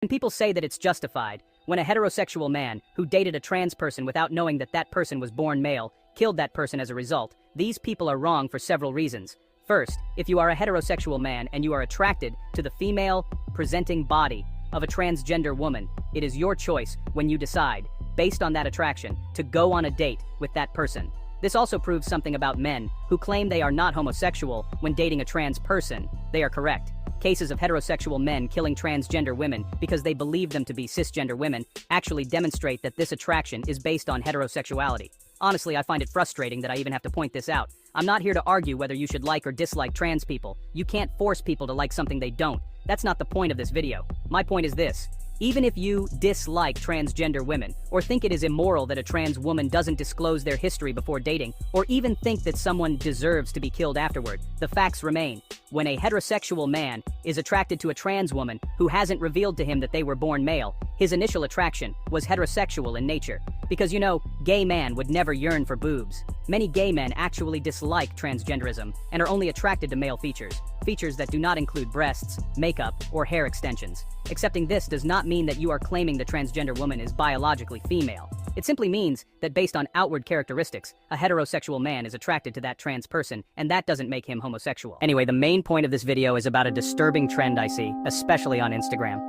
And people say that it's justified when a heterosexual man who dated a trans person without knowing that that person was born male killed that person as a result. These people are wrong for several reasons. First, if you are a heterosexual man and you are attracted to the female presenting body of a transgender woman, it is your choice when you decide, based on that attraction, to go on a date with that person. This also proves something about men who claim they are not homosexual when dating a trans person. They are correct. Cases of heterosexual men killing transgender women because they believe them to be cisgender women actually demonstrate that this attraction is based on heterosexuality. Honestly, I find it frustrating that I even have to point this out. I'm not here to argue whether you should like or dislike trans people. You can't force people to like something they don't. That's not the point of this video. My point is this. Even if you dislike transgender women, or think it is immoral that a trans woman doesn't disclose their history before dating, or even think that someone deserves to be killed afterward, the facts remain. When a heterosexual man is attracted to a trans woman who hasn't revealed to him that they were born male, his initial attraction was heterosexual in nature. Because gay man would never yearn for boobs. Many gay men actually dislike transgenderism and are only attracted to male features that do not include breasts, makeup, or hair extensions. Accepting this does not mean that you are claiming the transgender woman is biologically female. It simply means that based on outward characteristics, a heterosexual man is attracted to that trans person, and that doesn't make him homosexual. Anyway, the main point of this video is about a disturbing trend I see, especially on Instagram.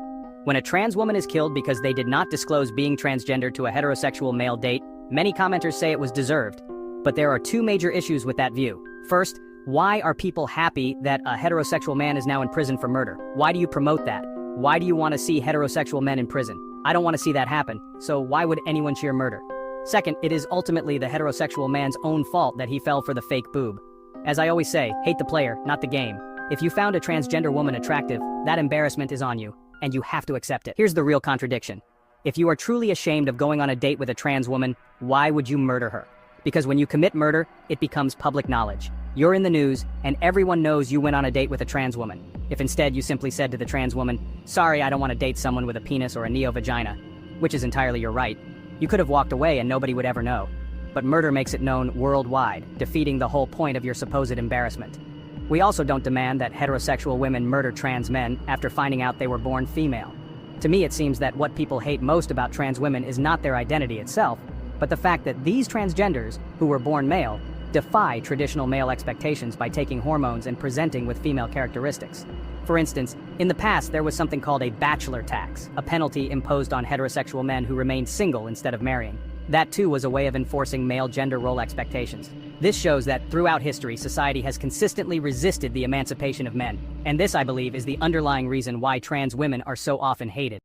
When a trans woman is killed because they did not disclose being transgender to a heterosexual male date, many commenters say it was deserved. But there are two major issues with that view. First, why are people happy that a heterosexual man is now in prison for murder? Why do you promote that? Why do you want to see heterosexual men in prison? I don't want to see that happen, so why would anyone cheer murder? Second, it is ultimately the heterosexual man's own fault that he fell for the fake boob. As I always say, hate the player, not the game. If you found a transgender woman attractive, that embarrassment is on you, and you have to accept it. Here's the real contradiction. If you are truly ashamed of going on a date with a trans woman, why would you murder her? Because when you commit murder, it becomes public knowledge. You're in the news, and everyone knows you went on a date with a trans woman. If instead you simply said to the trans woman, "Sorry, I don't want to date someone with a penis or a neo-vagina," which is entirely your right, you could have walked away and nobody would ever know. But murder makes it known worldwide, defeating the whole point of your supposed embarrassment. We also don't demand that heterosexual women murder trans men after finding out they were born female. To me, it seems that what people hate most about trans women is not their identity itself, but the fact that these transgenders, who were born male, defy traditional male expectations by taking hormones and presenting with female characteristics. For instance, in the past there was something called a bachelor tax, a penalty imposed on heterosexual men who remained single instead of marrying. That too was a way of enforcing male gender role expectations. This shows that throughout history, society has consistently resisted the emancipation of men. And this, I believe, is the underlying reason why trans women are so often hated.